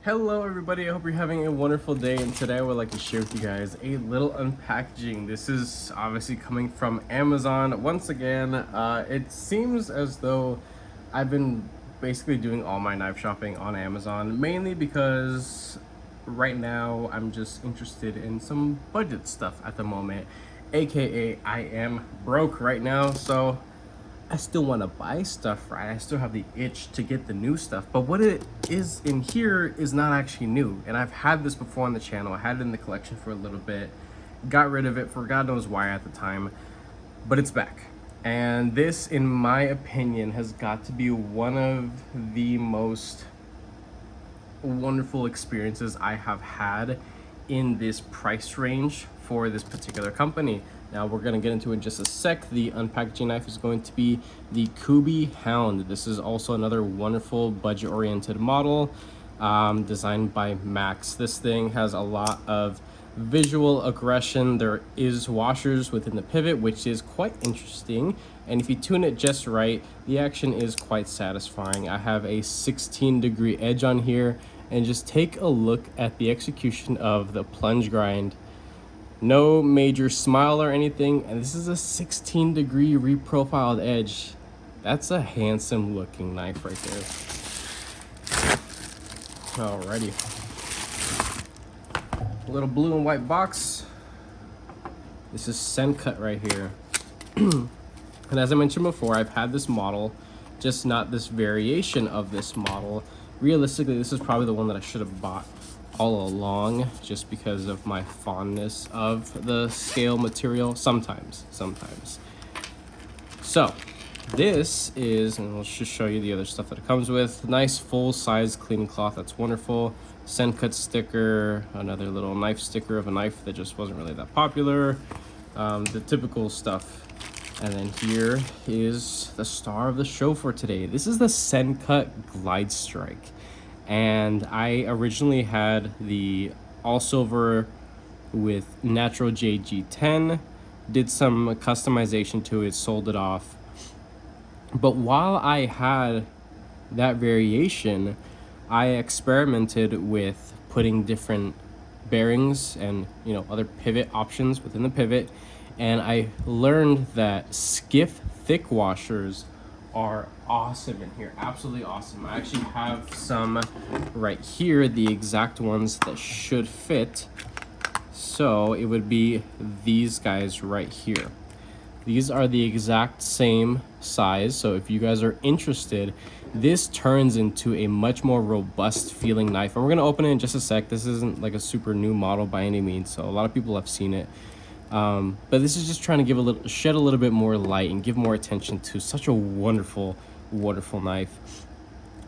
Hello everybody, I hope you're having a wonderful day, and today I would like to share with you guys a little unpackaging. This is obviously coming from Amazon. Once again, it seems as though I've been basically doing all my knife shopping on Amazon, mainly because right now I'm just interested in some budget stuff at the moment, aka I am broke right now, so I still want to buy stuff, right? I still have the itch to get the new stuff, but what it is in here is not actually new. And I've had this before on the channel. I had it in the collection for a little bit, got rid of it for God knows why at the time, but it's back. And this, in my opinion, has got to be one of the most wonderful experiences I have had in this price range for this particular company. Now we're going to get into it in just a sec. The unpackaging knife is going to be the Kubey Hound. This is also another wonderful budget-oriented model designed by Max. This thing has a lot of visual aggression. There is washers within the pivot, which is quite interesting. And if you tune it just right, the action is quite satisfying. I have a 16-degree edge on here, and just take a look at the execution of the plunge grind. No major smile or anything, and this is a 16-degree reprofiled edge. That's a handsome looking knife right there. Alrighty. A little blue and white box. This is Sencut right here. And as I mentioned before, I've had this model, just not this variation of this model. Realistically, this is probably the one that I should have bought all along, just because of my fondness of the scale material. Sometimes. So this is, and I'll just show you the other stuff that it comes with. Nice full-size cleaning cloth, that's wonderful. Sencut sticker, another little knife sticker of a knife that just wasn't really that popular. The typical stuff. And then here is the star of the show for today. This is the Sencut Glide Strike. And I originally had the all silver with natural JG10, did some customization to it, sold it off. But while I had that variation, I experimented with putting different bearings and other pivot options within the pivot, and I learned that skiff thick washers are awesome in here, absolutely awesome. I actually have some right here, the exact ones that should fit. So it would be these guys right here. These are the exact same size, so if you guys are interested, this turns into a much more robust feeling knife. And we're gonna open it in just a sec. This isn't like a super new model by any means, so a lot of people have seen it. But this is just trying to shed a little bit more light and give more attention to such a wonderful knife.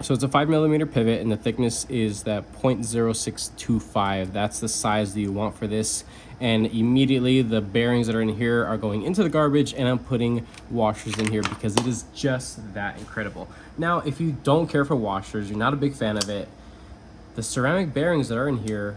So it's a 5mm pivot, and the thickness is that 0.0625. That's the size that you want for this. And immediately the bearings that are in here are going into the garbage, and I'm putting washers in here because it is just that incredible. Now, if you don't care for washers, you're not a big fan of it, the ceramic bearings that are in here,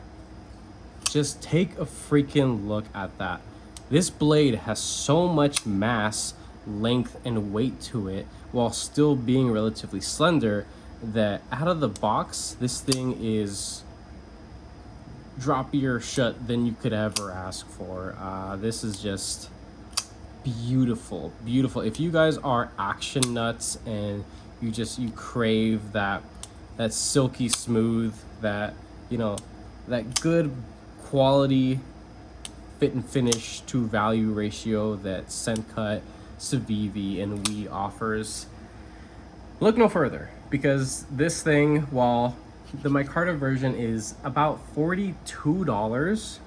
just take a freaking look at that. This blade has so much mass, length, and weight to it while still being relatively slender that out of the box, this thing is droppier shut than you could ever ask for. This is just beautiful. If you guys are action nuts and you crave that silky smooth, that good quality fit and finish to value ratio that Sencut, Civivi, and WE offers, look no further, because this thing, while the micarta version is about $42,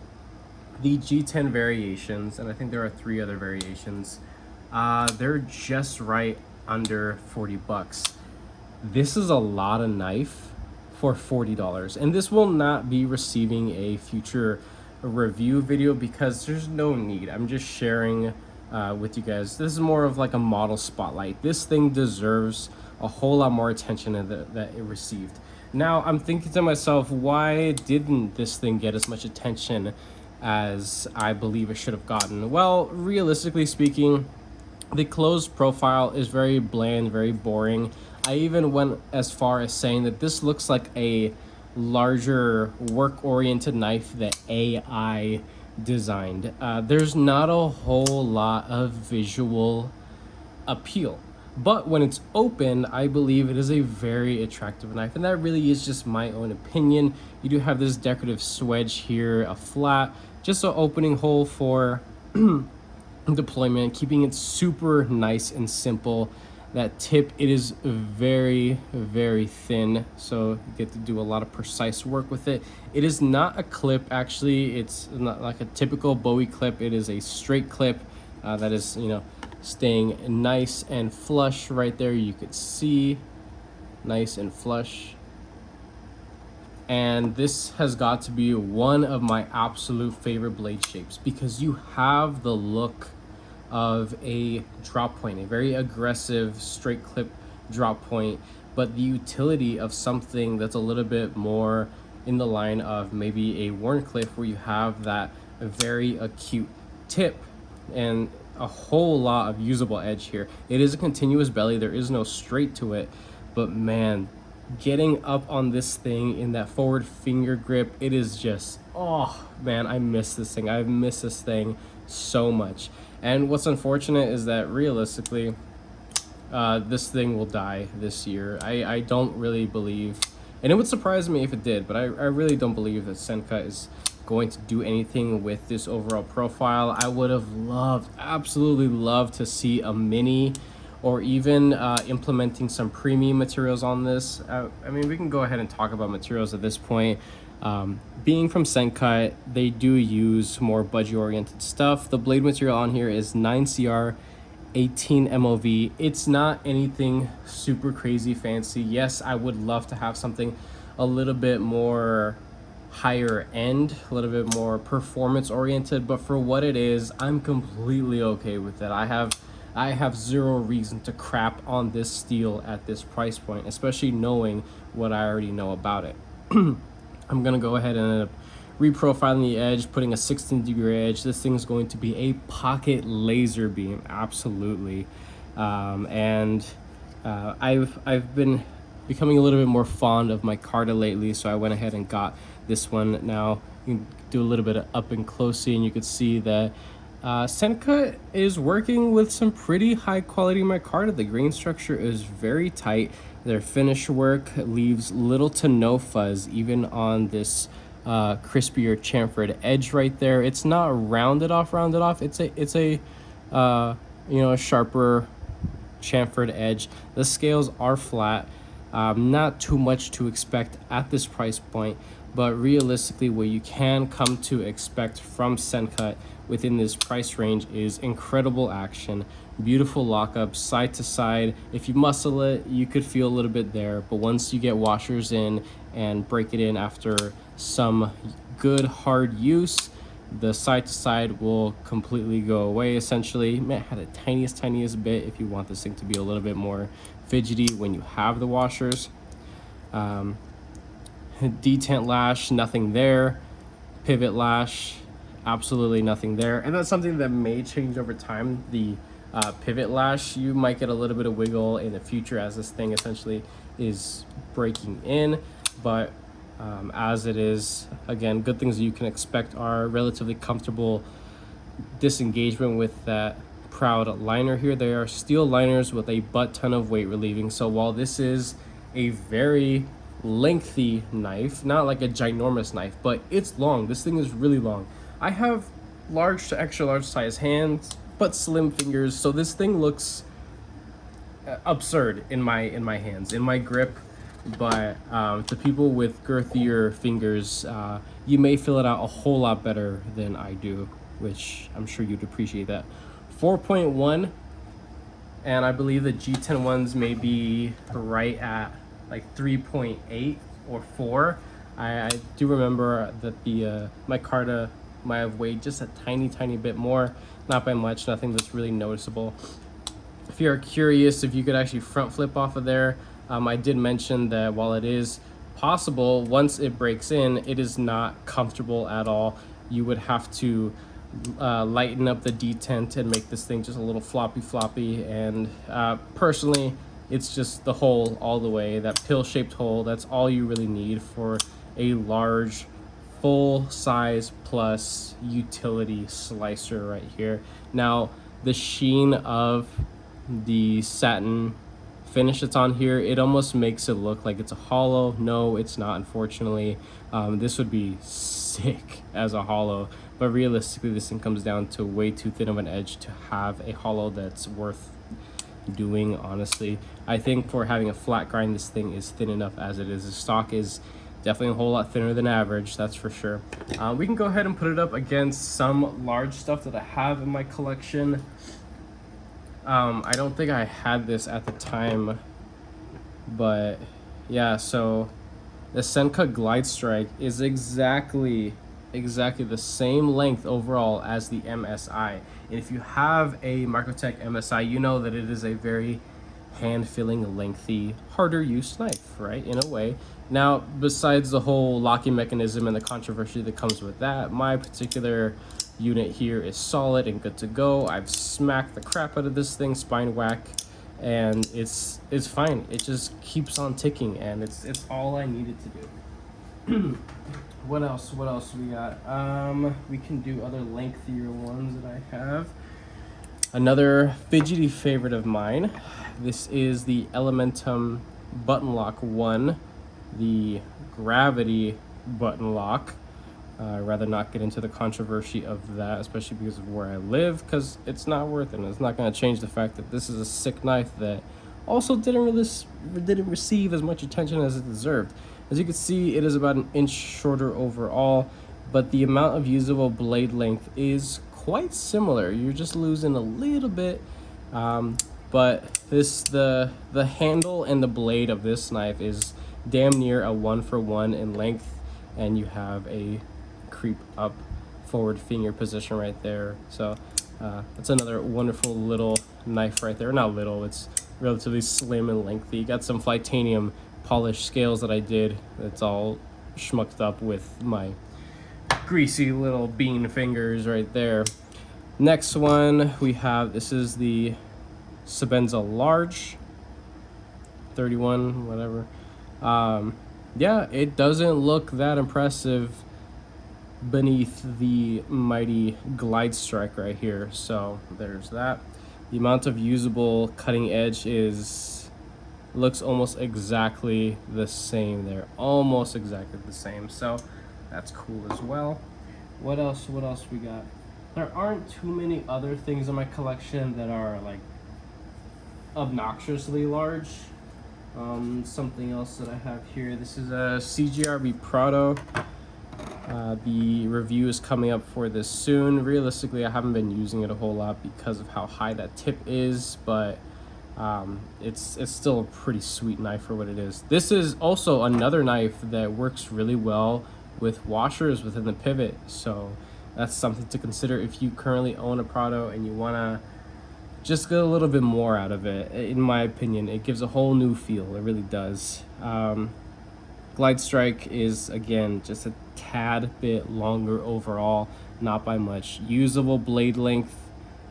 the G10 variations, and I think there are 3 other variations, they're just right under 40 bucks. This is a lot of knife for $40, and this will not be receiving a future review video because there's no need. I'm just sharing with you guys. This is more of like a model spotlight. This thing deserves a whole lot more attention that it received. Now I'm thinking to myself, why didn't this thing get as much attention as I believe it should have gotten? Well, realistically speaking, the closed profile is very bland, very boring. I even went as far as saying that this looks like a larger work-oriented knife that AI designed. There's not a whole lot of visual appeal, but when it's open, I believe it is a very attractive knife, and that really is just my own opinion. You do have this decorative swedge here, a flat, just an opening hole for deployment, keeping it super nice and simple. That tip, it is very, very thin, so you get to do a lot of precise work with it. It is not a clip, actually. It's not like a typical Bowie clip. It is a straight clip that is, staying nice and flush right there. You could see nice and flush. And this has got to be one of my absolute favorite blade shapes because you have the look of a drop point, a very aggressive straight clip drop point, but the utility of something that's a little bit more in the line of maybe a Wharncliffe, where you have that very acute tip and a whole lot of usable edge here. It is a continuous belly, there is no straight to it, but man, getting up on this thing in that forward finger grip, it is just, oh man, I miss this thing. I've missed this thing so much. And what's unfortunate is that realistically, this thing will die this year. I don't really believe, and it would surprise me if it did, but I really don't believe that Sencut is going to do anything with this overall profile. I would have loved, absolutely loved, to see a mini, or even implementing some premium materials on this. I mean, we can go ahead and talk about materials at this point. Being from Sencut, they do use more budget-oriented stuff. The blade material on here is 9CR 18 MOV. It's not anything super crazy fancy. Yes, I would love to have something a little bit more higher end, a little bit more performance oriented, but for what it is, I'm completely okay with that. I have zero reason to crap on this steel at this price point, especially knowing what I already know about it. I'm gonna go ahead and end up reprofiling the edge, putting a 16-degree edge. This thing's going to be a pocket laser beam, absolutely. I've been becoming a little bit more fond of micarta lately, so I went ahead and got this one. Now you can do a little bit of up and close, and you can see that Sencut is working with some pretty high quality micarta. The grain structure is very tight. Their finish work leaves little to no fuzz, even on this crispier chamfered edge right there. It's not rounded off. It's a sharper chamfered edge. The scales are flat. Not too much to expect at this price point, but realistically, what you can come to expect from Sencut within this price range is incredible action, beautiful lockup, side to side. If you muscle it, you could feel a little bit there, but once you get washers in and break it in after some good hard use, the side to side will completely go away. Essentially, you might have the tiniest bit if you want this thing to be a little bit more fidgety when you have the washers. Detent lash, nothing there. Pivot lash, absolutely nothing there. And that's something that may change over time. The pivot lash, you might get a little bit of wiggle in the future as this thing essentially is breaking in, but as it is, again, good things that you can expect are relatively comfortable disengagement with that proud liner here. They are steel liners with a butt ton of weight relieving. So while this is a very lengthy knife, not like a ginormous knife, but it's long. This thing is really long. I have large to extra large size hands, but slim fingers, so this thing looks absurd in my hands, in my grip. But to people with girthier fingers, you may fill it out a whole lot better than I do, which I'm sure you'd appreciate that. 4.1, and I believe the G10 ones may be right at like 3.8 or 4. I do remember that the micarta might have weighed just a tiny bit more, not by much, nothing that's really noticeable. If you're curious if you could actually front flip off of there, I did mention that while it is possible, once it breaks in, it is not comfortable at all. You would have to lighten up the detent and make this thing just a little floppy, and personally, it's just the hole all the way, that pill-shaped hole. That's all you really need for a large full size plus utility slicer right here. Now the sheen of the satin finish that's on here, it almost makes it look like it's a hollow. No, it's not, unfortunately. This would be sick as a hollow, but realistically this thing comes down to way too thin of an edge to have a hollow that's worth doing, honestly. I think for having a flat grind, this thing is thin enough as it is. The stock is definitely a whole lot thinner than average, that's for sure. We can go ahead and put it up against some large stuff that I have in my collection. I don't think I had this at the time, but yeah, so the Sencut Glide Strike is exactly the same length overall as the MSI. And if you have a Microtech MSI, you know that it is a very hand-filling, lengthy, harder use knife, right, in a way. Now, besides the whole locking mechanism and the controversy that comes with that, my particular unit here is solid and good to go. I've smacked the crap out of this thing, spine whack, and it's fine. It just keeps on ticking, and it's all I needed to do. What else we got? We can do other lengthier ones that I have. Another fidgety favorite of mine. This is the Elementum Button Lock 1, the Gravity Button Lock. I'd rather not get into the controversy of that, especially because of where I live, because it's not worth it. And it's not going to change the fact that this is a sick knife that also didn't receive as much attention as it deserved. As you can see, it is about an inch shorter overall, but the amount of usable blade length is quite similar. You're just losing a little bit, but the handle and the blade of this knife is damn near a 1-for-1 in length, and you have a creep up forward finger position right there. So that's another wonderful little knife right there. Not little, it's relatively slim and lengthy. Got some Flytanium polished scales that I did. It's all schmucked up with my greasy little bean fingers right there. Next one we have, this is the Sebenza Large 31, whatever. Yeah, it doesn't look that impressive beneath the mighty Glide Strike right here, so there's that. The amount of usable cutting edge looks almost exactly the same there, almost exactly the same, so that's cool as well. What else we got? There aren't too many other things in my collection that are like obnoxiously large. Something else that I have here, this is a CGRB Prado. The review is coming up for this soon. Realistically, I haven't been using it a whole lot because of how high that tip is, but it's still a pretty sweet knife for what it is. This is also another knife that works really well with washers within the pivot, so that's something to consider if you currently own a Prado and you want to just get a little bit more out of it. In my opinion, it gives a whole new feel. It really does. Glide Strike is, again, just a tad bit longer overall, not by much. Usable blade length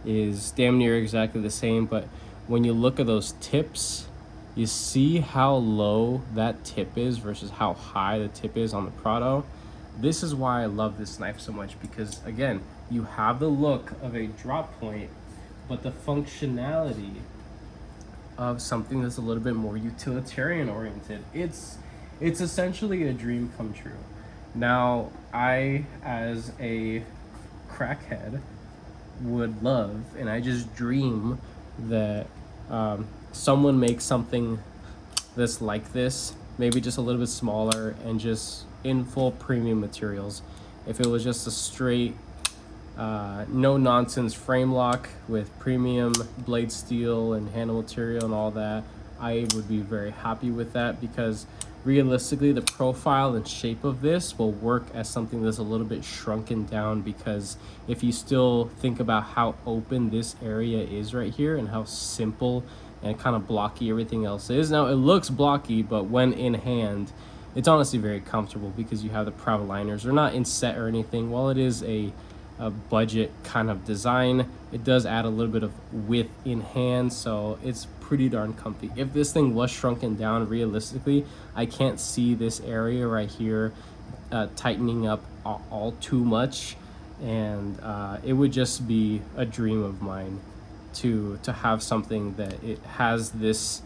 is damn near exactly the same, but when you look at those tips, you see how low that tip is versus how high the tip is on the Prado. This is why I love this knife so much, because again, you have the look of a drop point, but the functionality of something that's a little bit more utilitarian oriented. It's essentially a dream come true. Now, I, as a crackhead, would love, and I just dream that someone makes something that's like this, maybe just a little bit smaller and just in full premium materials. If it was just a straight no nonsense frame lock with premium blade steel and handle material and all that, I would be very happy with that, because realistically the profile and shape of this will work as something that's a little bit shrunken down, because if you still think about how open this area is right here and how simple and kind of blocky everything else is. Now it looks blocky, but when in hand it's honestly very comfortable because you have the proud liners. They're not inset or anything. While it is a budget kind of design, it does add a little bit of width in hand, so it's pretty darn comfy. If this thing was shrunken down realistically, I can't see this area right here tightening up all too much, and it would just be a dream of mine to have something that it has this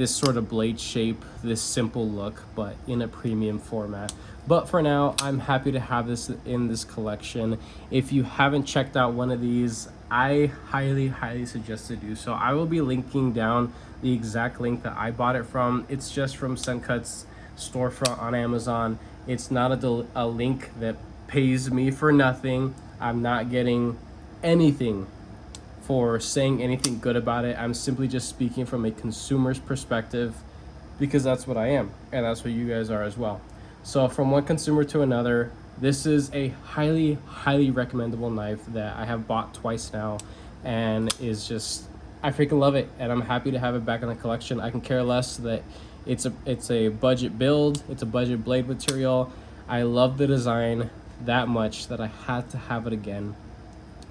sort of blade shape, this simple look, but in a premium format. But for now, I'm happy to have this in this collection. If you haven't checked out one of these, I highly suggest to do so. I will be linking down the exact link that I bought it from. It's just from Senkut's storefront on Amazon. It's not a link that pays me for nothing. I'm not getting anything for saying anything good about it. I'm simply just speaking from a consumer's perspective, because that's what I am, and that's what you guys are as well. So from one consumer to another, this is a highly recommendable knife that I have bought twice now, and is just, I freaking love it, and I'm happy to have it back in the collection. I can care less that it's a budget build, it's a budget blade material. I love the design that much that I had to have it again,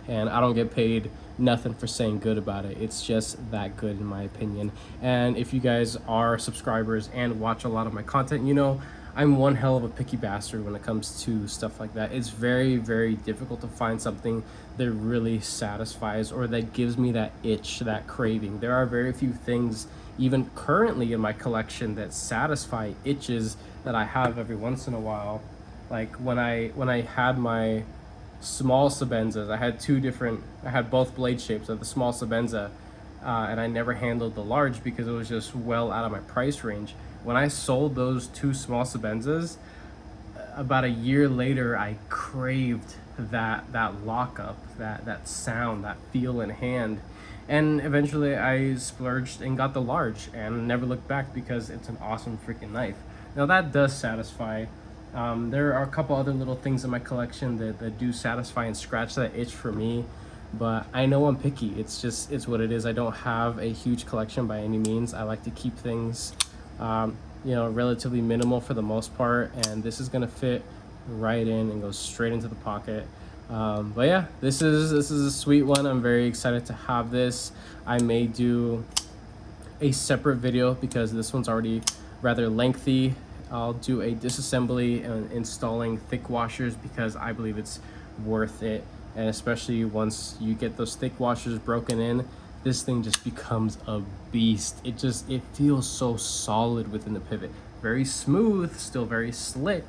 and I don't get paid nothing for saying good about it. It's just that good in my opinion. And if you guys are subscribers and watch a lot of my content, you know I'm one hell of a picky bastard when it comes to stuff like that. It's very difficult to find something that really satisfies or that gives me that itch, that craving. There are very few things even currently in my collection that satisfy itches that I have every once in a while. Like when I had my small Sebenzas, I had both blade shapes of the small Sebenza, and I never handled the large because it was just well out of my price range. When I sold those two small Sebenzas, about a year later, I craved that lockup, that sound, that feel in hand, and eventually I splurged and got the large and never looked back because it's an awesome freaking knife. Now that does satisfy. There are a couple other little things in my collection that do satisfy and scratch that itch for me, but I know I'm picky. It's what it is. I don't have a huge collection by any means. I like to keep things relatively minimal for the most part, and this is gonna fit right in and go straight into the pocket. But yeah, this is a sweet one. I'm very excited to have this. I may do a separate video because this one's already rather lengthy. I'll do a disassembly and installing thick washers because I believe it's worth it, and especially once you get those thick washers broken in, this thing just becomes a beast. It feels so solid within the pivot. Very smooth, still very slick,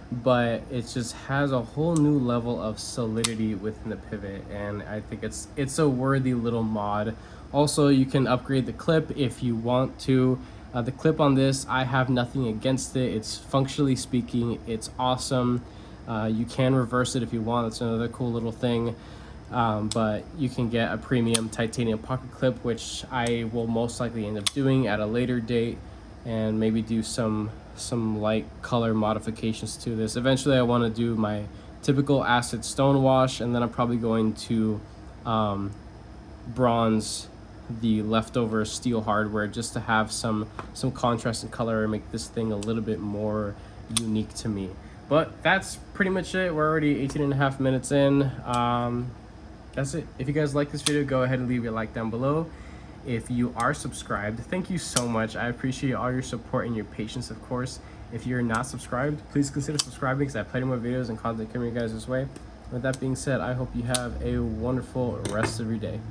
but it just has a whole new level of solidity within the pivot, and I think it's a worthy little mod. Also, you can upgrade the clip if you want to. The clip on this, I have nothing against it. It's functionally speaking, it's awesome. You can reverse it if you want. It's another cool little thing. But you can get a premium titanium pocket clip, which I will most likely end up doing at a later date, and maybe do some light color modifications to this. Eventually I want to do my typical acid stone wash, and then I'm probably going to bronze the leftover steel hardware just to have some contrast and color and make this thing a little bit more unique to me. But that's pretty much it. We're already 18.5 minutes in. That's it. If you guys like this video, go ahead and leave a like down below. If you are subscribed, thank you so much. I appreciate all your support and your patience, of course. If you're not subscribed, please consider subscribing because I have plenty more videos and content coming you guys this way. With that being said, I hope you have a wonderful rest of your day.